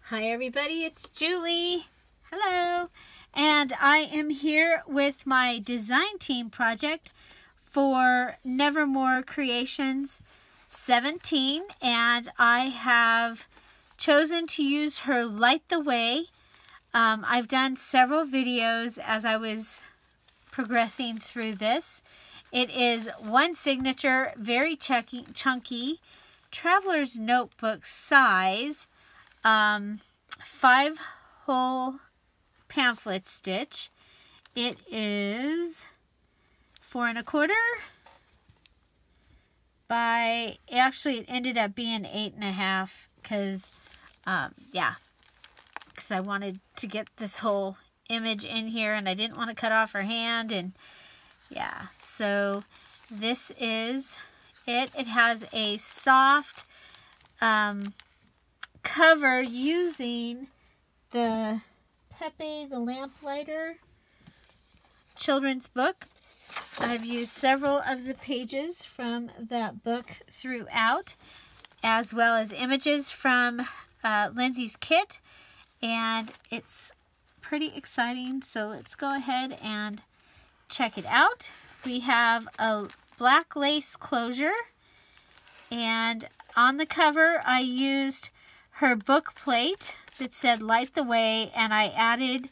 Hi everybody, it's Julie. Hello. And I am here with my design team project for NevermoreCrations17, and I have chosen to use her Light the Way. I've done several videos as I was progressing through this. It is one signature, very chunky, traveler's notebook size, 5-hole pamphlet stitch. It is 4 1/4 by, actually it ended up being 8 1/2 because because I wanted to get this whole image in here and I didn't want to cut off her hand, and so this is it. It has a soft cover using the Pepe the Lamplighter children's book. I've used several of the pages from that book throughout, as well as images from Lindsay's kit, and it's pretty exciting, so let's go ahead and check it out. We have a black lace closure, and on the cover I used her book plate that said Light the Way, and I added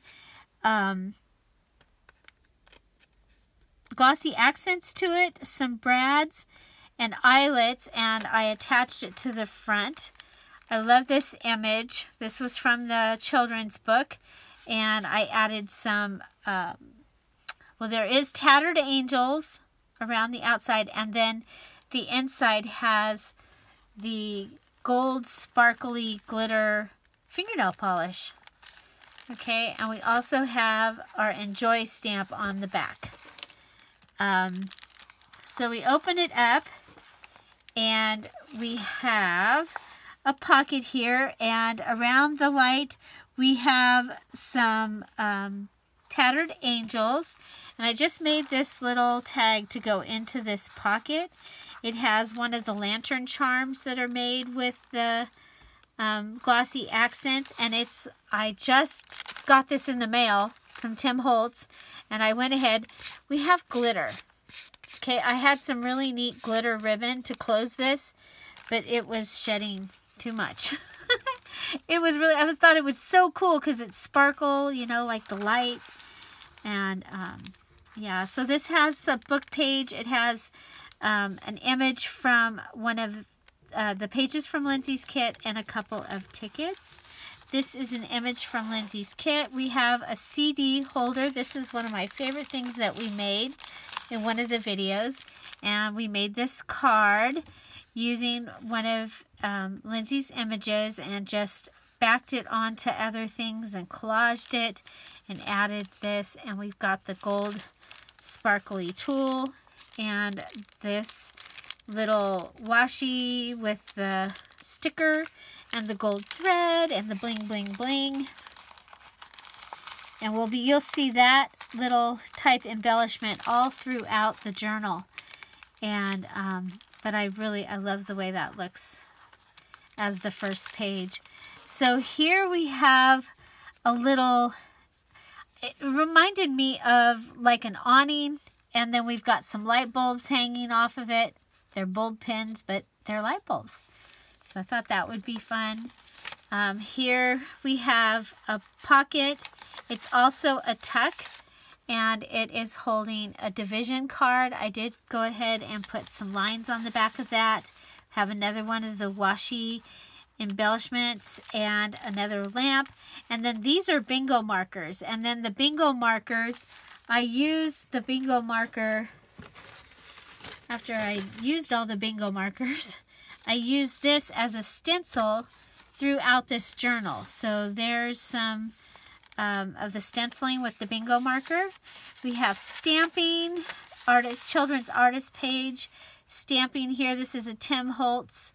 glossy accents to it, some brads and eyelets, and I attached it to the front. I love this image. This was from the children's book, and I added some there is tattered angels around the outside, and then the inside has the gold sparkly glitter fingernail polish. Okay, and we also have our Enjoy stamp on the back. So we open it up, and we have a pocket here, and around the light we have some tattered angels, and I just made this little tag to go into this pocket. It has one of the lantern charms that are made with the glossy accents, and I just got this in the mail, some Tim Holtz, and I went ahead. We have glitter. Okay, I had some really neat glitter ribbon to close this, but it was shedding too much. It was really, I thought it was so cool because it's sparkle, you know, like the light. And so this has a book page. It has an image from one of the pages from Lindsay's kit and a couple of tickets. This is an image from Lindsay's kit. We have a CD holder. This is one of my favorite things that we made in one of the videos. And we made this card using one of Lindsay's images and just backed it onto other things and collaged it and added this. And we've got the gold sparkly tool and this little washi with the sticker and the gold thread and the bling bling bling. And you'll see that little type embellishment all throughout the journal. And but I love the way that looks as the first page. So here we have a little, it reminded me of like an awning, and then we've got some light bulbs hanging off of it. They're bulb pins, but they're light bulbs. So I thought that would be fun. Here we have a pocket. It's also a tuck, and it is holding a division card. I did go ahead and put some lines on the back of that. Have another one of the washi embellishments and another lamp. And then these are bingo markers. And then the bingo markers, I used the bingo marker, after I used all the bingo markers, I used this as a stencil throughout this journal. So there's some of the stenciling with the bingo marker. We have stamping, children's artist page, stamping here. This is a Tim Holtz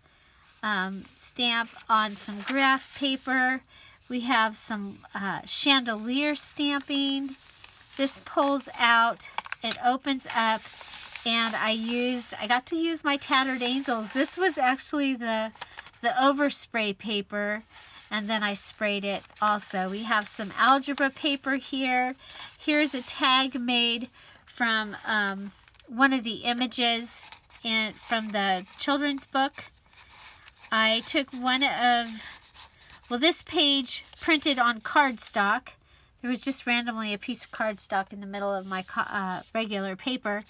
stamp on some graph paper. We have some chandelier stamping. This pulls out, it opens up, and I got to use my tattered angels. This was actually the overspray paper and then I sprayed it also. We have some algebra paper here. Here's a tag made from one of the images from the children's book. I took one of, well, this page printed on cardstock. There was just randomly a piece of cardstock in the middle of my regular paper.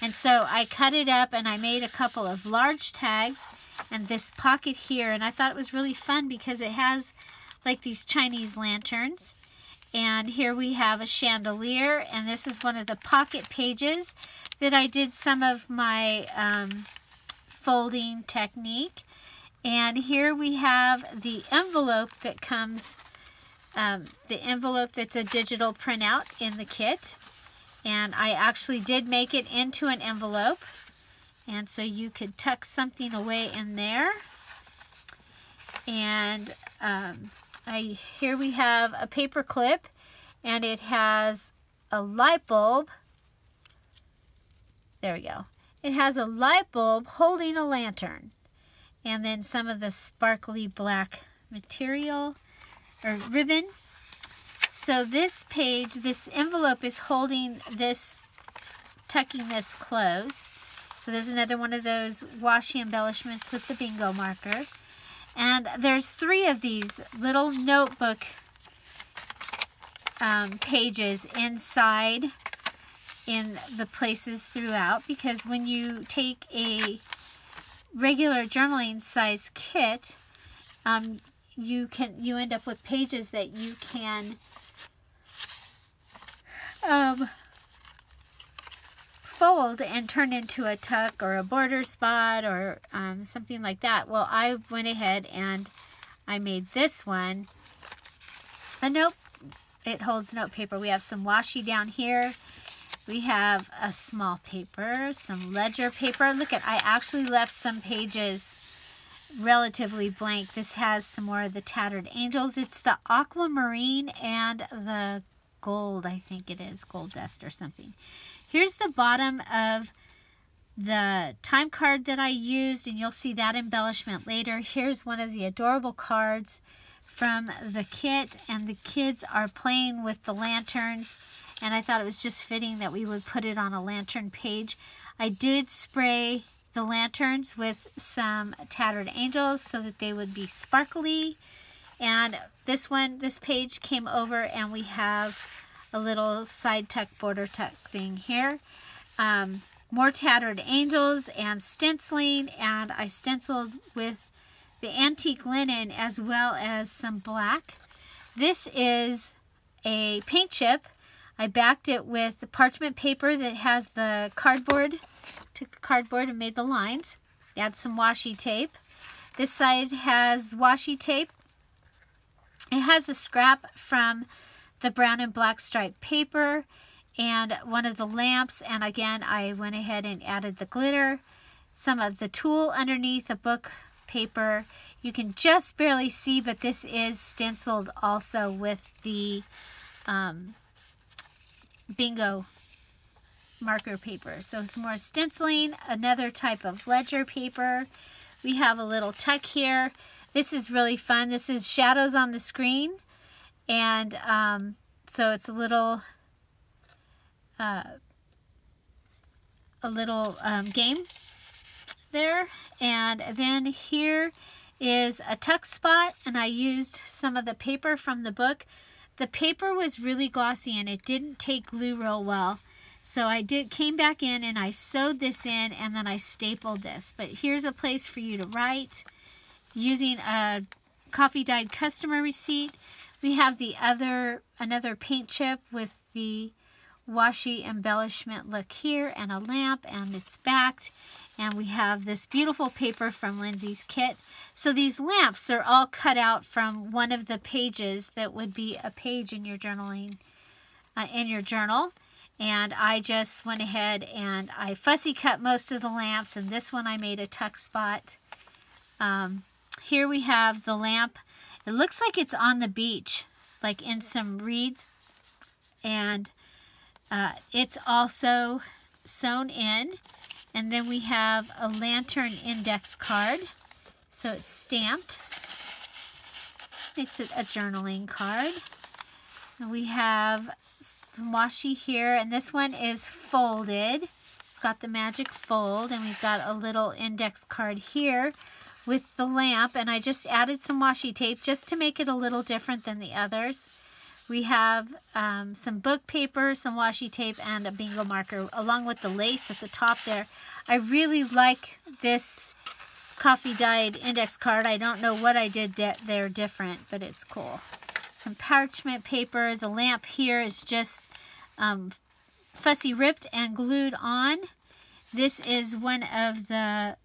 And so I cut it up and I made a couple of large tags and this pocket here. And I thought it was really fun because it has like these Chinese lanterns. And here we have a chandelier. And this is one of the pocket pages that I did some of my folding technique. And here we have the envelope that comes, the envelope that's a digital printout in the kit. And I actually did make it into an envelope. And so you could tuck something away in there. And here we have a paper clip. And it has a light bulb. There we go. It has a light bulb holding a lantern. And then some of the sparkly black material or ribbon. So this page, this envelope is holding this, tucking this closed. So there's another one of those washi embellishments with the bingo marker. And there's 3 of these little notebook pages inside in the places throughout, because when you take a regular journaling size kit, you end up with pages that you can fold and turn into a tuck or a border spot or something like that. Well, I went ahead and I made this one a note. It holds note paper. We have some washi down here. We have a small paper, some ledger paper. Look at, I actually left some pages relatively blank. This has some more of the tattered angels. It's the aquamarine and the gold, I think it is, gold dust or something. Here's the bottom of the time card that I used, and you'll see that embellishment later. Here's one of the adorable cards from the kit, and the kids are playing with the lanterns. And I thought it was just fitting that we would put it on a lantern page. I did spray the lanterns with some tattered angels so that they would be sparkly. And this page came over and we have a little side tuck, border tuck thing here. More tattered angels and stenciling. And I stenciled with the antique linen as well as some black. This is a paint chip. I backed it with the parchment paper that has the cardboard. Took the cardboard and made the lines. Add some washi tape. This side has washi tape. It has a scrap from the brown and black striped paper and one of the lamps. And again, I went ahead and added the glitter. Some of the tulle underneath the book paper. You can just barely see, but this is stenciled also with the bingo marker paper. So some more stenciling, another type of ledger paper. We have a little tuck here. This is really fun. This is shadows on the screen. And so it's a little game there. And then here is a tuck spot, and I used some of the paper from the book. The paper was really glossy and it didn't take glue real well. So I came back in and I sewed this in and then I stapled this. But here's a place for you to write using a coffee dyed customer receipt. We have another paint chip with the washi embellishment look here and a lamp, and it's backed. And we have this beautiful paper from Lindsay's kit. So these lamps are all cut out from one of the pages that would be a page in your journaling, in your journal. And I just went ahead and I fussy cut most of the lamps, and this one I made a tuck spot. Here we have the lamp. It looks like it's on the beach, like in some reeds. And it's also sewn in. And then we have a lantern index card. So it's stamped. makes it a journaling card. And we have some washi here, and this one is folded. It's got the magic fold, and we've got a little index card here with the lamp, and I just added some washi tape just to make it a little different than the others. We have some book paper, some washi tape, and a bingo marker, along with the lace at the top there. I really like this coffee dyed index card. I don't know what I did there different, but it's cool. Some parchment paper. The lamp here is just fussy ripped and glued on. This is one of the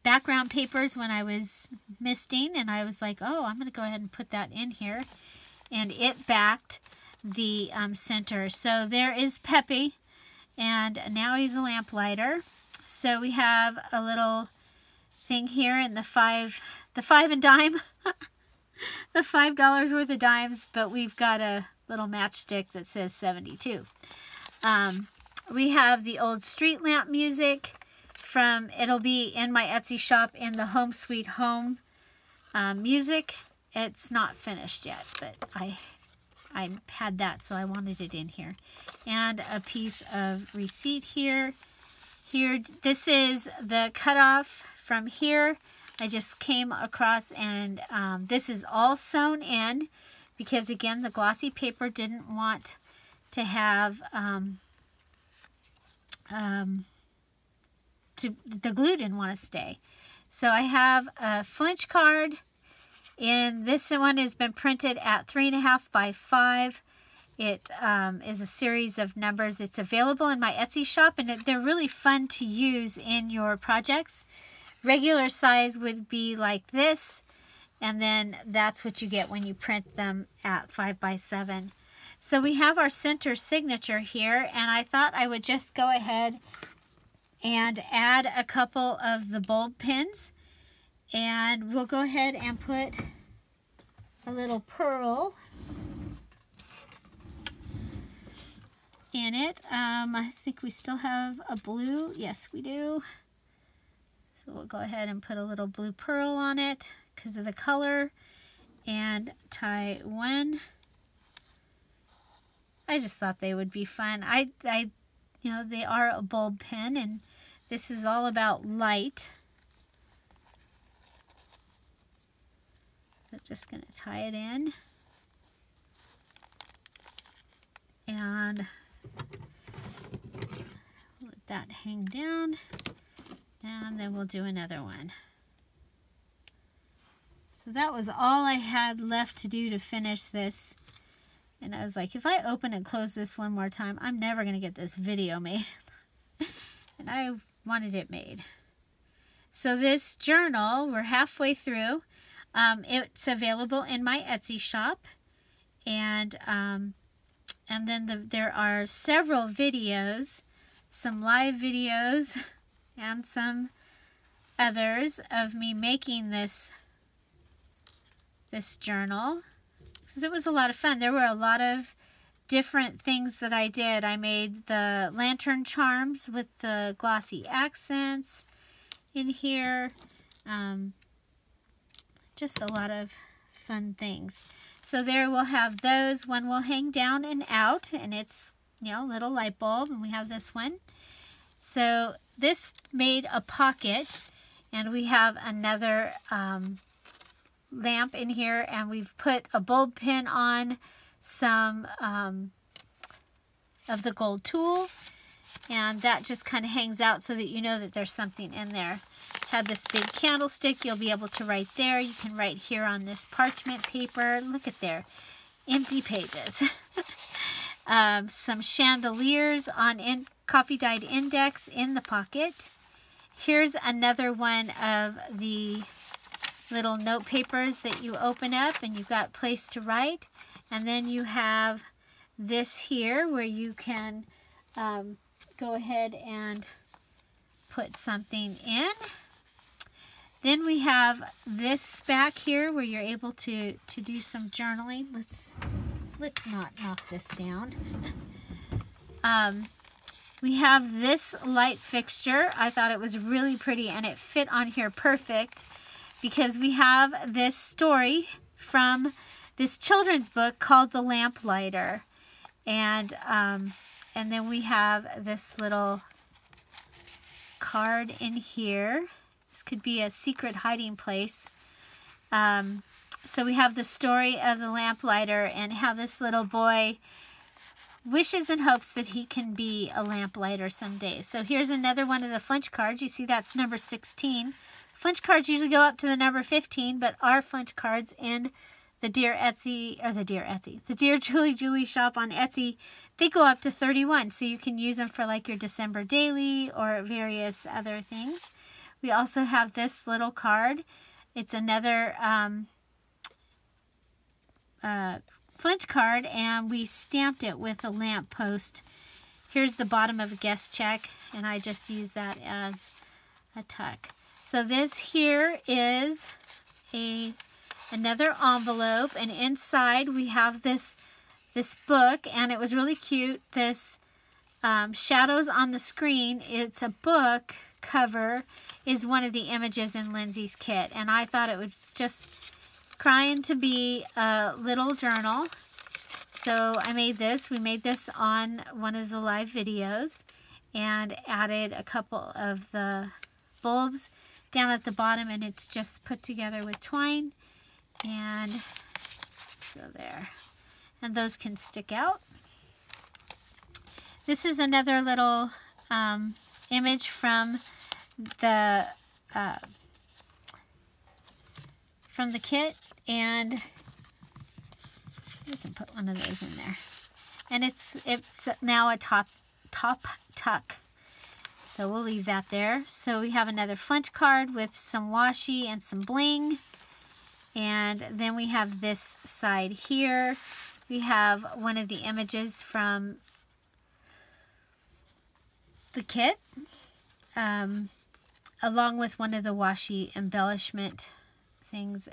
background papers when I was misting, and I was like, oh, I'm going to go ahead and put that in here. And it backed the center. So there is Pepe, and now he's a lamplighter. So we have a little thing here in the five and dime, the $5 worth of dimes, but we've got a little matchstick that says 72. We have the old street lamp music from, it'll be in my Etsy shop in the Home Sweet Home music. It's not finished yet, but I had that, so I wanted it in here. And a piece of receipt here. Here, this is the cutoff from here. I just came across, and this is all sewn in because, again, the glossy paper didn't want to have the glue didn't want to stay. So I have a flinch card. And this one has been printed at 3.5 by 5. It is a series of numbers. It's available in my Etsy shop, and they're really fun to use in your projects. Regular size would be like this, and then that's what you get when you print them at 5 by 7. So we have our center signature here, and I thought I would just go ahead and add a couple of the bulb pins. And we'll go ahead and put a little pearl in it. I think we still have a blue. Yes, we do. So we'll go ahead and put a little blue pearl on it because of the color. And tie one. I just thought they would be fun. You know, they are a bulb pin, and this is all about light. Just going to tie it in and let that hang down, and then we'll do another one. So that was all I had left to do to finish this, and I was like, if I open and close this one more time, I'm never going to get this video made. And I wanted it made. So this journal, we're halfway through. It's available in my Etsy shop, and then there are several videos, some live videos, and some others of me making this journal, because it was a lot of fun. There were a lot of different things that I did. I made the lantern charms with the glossy accents in here. Just a lot of fun things. So there we'll have those. One will hang down and out, and it's, you know, little light bulb, and we have this one. So this made a pocket, and we have another lamp in here, and we've put a bulb pin on some of the gold tulle, and that just kind of hangs out so that you know that there's something in there. Have this big candlestick. You'll be able to write there. You can write here on this parchment paper. Look at there, empty pages. Some chandeliers on coffee dyed index in the pocket. Here's another one of the little note papers that you open up, and you've got place to write. And then you have this here where you can go ahead and put something in. Then we have this back here where you're able to do some journaling. Let's not knock this down. We have this light fixture. I thought it was really pretty, and it fit on here perfect because we have this story from this children's book called The Lamplighter. And then we have this little card in here. This could be a secret hiding place. So we have the story of the lamplighter and how this little boy wishes and hopes that he can be a lamplighter someday. So here's another one of the flinch cards. You see that's number 16. Flinch cards usually go up to the number 15, but our flinch cards in the Dearjuliejulie shop on Etsy, they go up to 31. So you can use them for like your December daily or various other things. We also have this little card. It's another flinch card, and we stamped it with a lamp post. Here's the bottom of a guest check, and I just use that as a tuck. So this here is another envelope, and inside we have this book, and it was really cute. This Shadows on the Screen, it's a book cover, is one of the images in Lindsay's kit, and I thought it was just crying to be a little journal. So I made this. We made this on one of the live videos and added a couple of the bulbs down at the bottom, and it's just put together with twine. And so there. And those can stick out. This is another little image from the kit, and we can put one of those in there. And it's now a top tuck. So we'll leave that there. So we have another flinch card with some washi and some bling. And then we have this side here. We have one of the images from the kit, along with one of the washi embellishment things.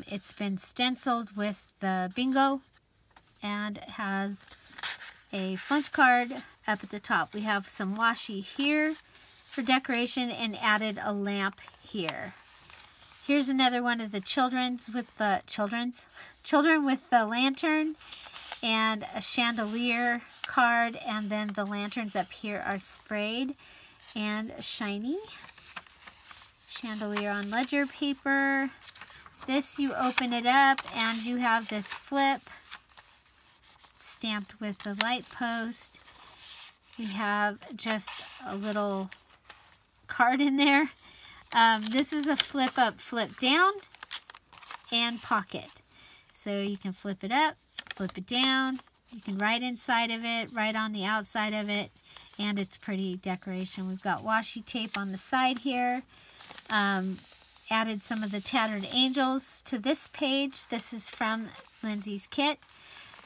It's been stenciled with the bingo and has a flinch card up at the top. We have some washi here for decoration and added a lamp here. Here's another one of the children with the lantern and a chandelier card, and then the lanterns up here are sprayed and shiny. Chandelier on ledger paper. This, you open it up and you have this flip stamped with the light post. We have just a little card in there. This is a flip up, flip down, and pocket. So you can flip it up, flip it down. You can write inside of it, write on the outside of it, and it's pretty decoration. We've got washi tape on the side here. Added some of the tattered angels to this page. This is from Lindsay's kit.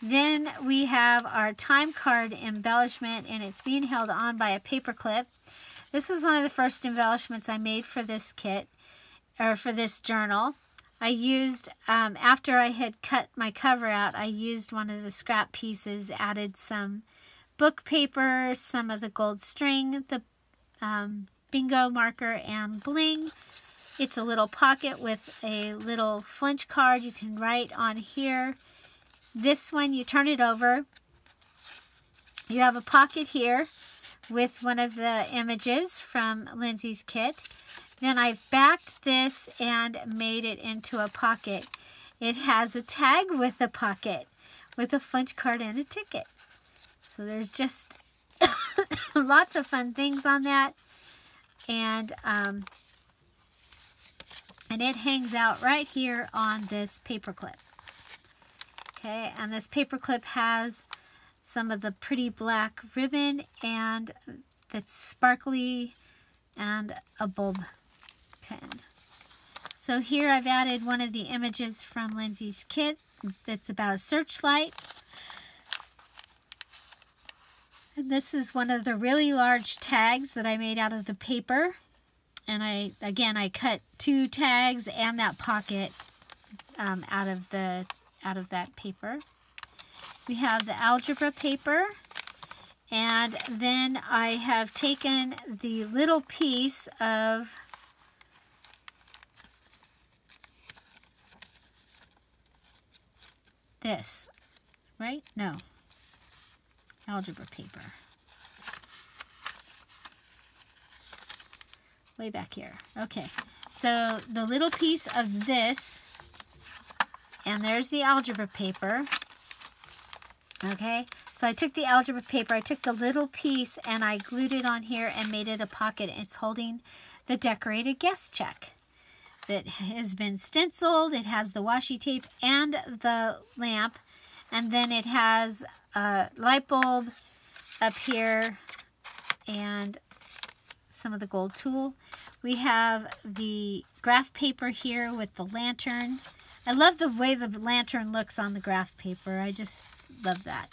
Then we have our time card embellishment, and it's being held on by a paper clip. This was one of the first embellishments I made for this kit, or for this journal. I used, after I had cut my cover out, I used one of the scrap pieces, added some book paper, some of the gold string, the bingo marker, and bling. It's a little pocket with a little flinch card. You can write on here. This one, you turn it over. You have a pocket here with one of the images from Lindsay's kit. Then I backed this and made it into a pocket. It has a tag with a pocket with a flinch card and a ticket. So there's just lots of fun things on that. And it hangs out right here on this paper clip. Okay, and this paper clip has some of the pretty black ribbon, and that's sparkly, and a bulb pen. So here I've added one of the images from Lindsay's kit that's about a searchlight. And this is one of the really large tags that I made out of the paper. And I cut 2 tags and that pocket out of that paper. We have the algebra paper, and then I have taken the little piece of this, right? No. Algebra paper. Way back here. Okay. So the little piece of this, and there's the algebra paper. Okay. So I took the algebra paper, I took the little piece, and I glued it on here and made it a pocket. It's holding the decorated guest check that has been stenciled. It has the washi tape and the lamp, and then it has a light bulb up here and some of the gold tulle. We have the graph paper here with the lantern. I love the way the lantern looks on the graph paper. I just love that.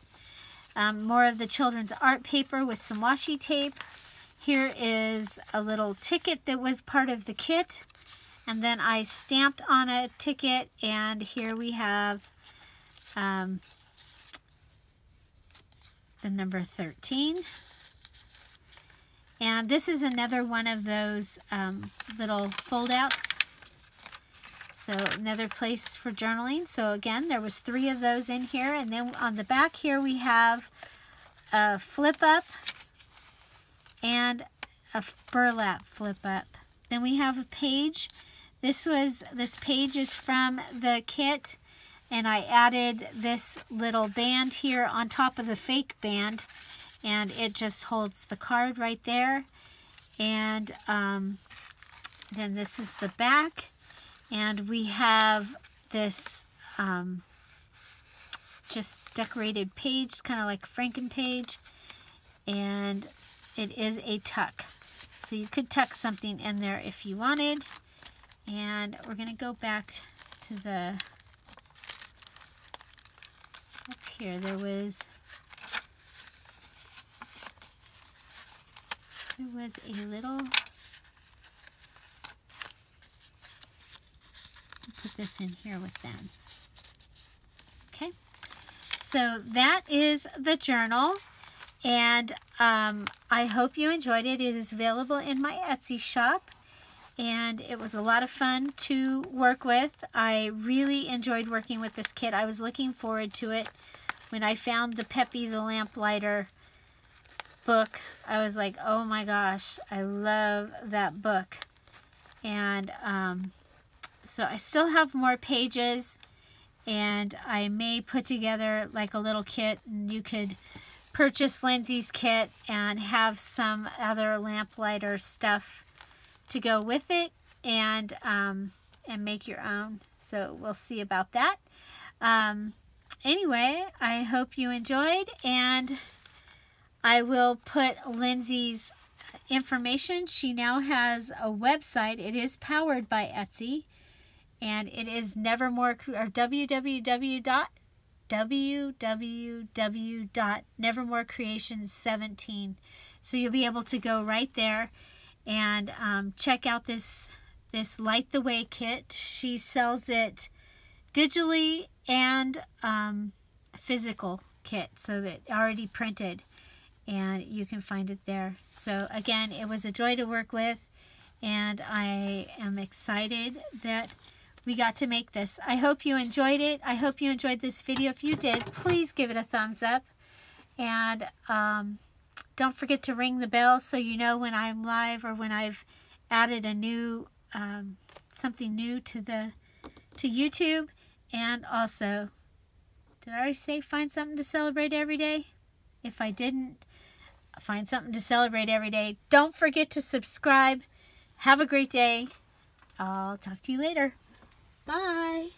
More of the children's art paper with some washi tape. Here is a little ticket that was part of the kit. And then I stamped on a ticket, and here we have the number 13. And this is another one of those little fold-outs. So another place for journaling. So again, there was 3 of those in here. And then on the back here we have a flip-up and a burlap flip-up. Then we have a page. This page is from the kit, and I added this little band here on top of the fake band, and it just holds the card right there. And then this is the back, and we have this just decorated page, kind of like Franken page, and it is a tuck. So you could tuck something in there if you wanted. And we're going to go back to the, up here, there was a little, put this in here with them. Okay, so that is the journal, and I hope you enjoyed it. It is available in my Etsy shop. And it was a lot of fun to work with. I really enjoyed working with this kit. I was looking forward to it. When I found the Peppy the Lamplighter book, I was like, oh my gosh, I love that book. And so I still have more pages, and I may put together like a little kit, and you could purchase Lindsay's kit and have some other lamplighter stuff to go with it, and make your own. So we'll see about that. Anyway, I hope you enjoyed, and I will put Lindsay's information. She now has a website. It is powered by Etsy, and it is www.NevermoreCrations17. So you'll be able to go right there and check out this Light the Way kit. She sells it digitally and physical kit, so that already printed, and you can find it there. So again, it was a joy to work with, and I am excited that we got to make this. I hope you enjoyed it. I hope you enjoyed this video. If you did, please give it a thumbs up, and don't forget to ring the bell so you know when I'm live or when I've added a new something new to YouTube. And also, did I already say find something to celebrate every day? If I didn't, find something to celebrate every day. Don't forget to subscribe. Have a great day. I'll talk to you later. Bye.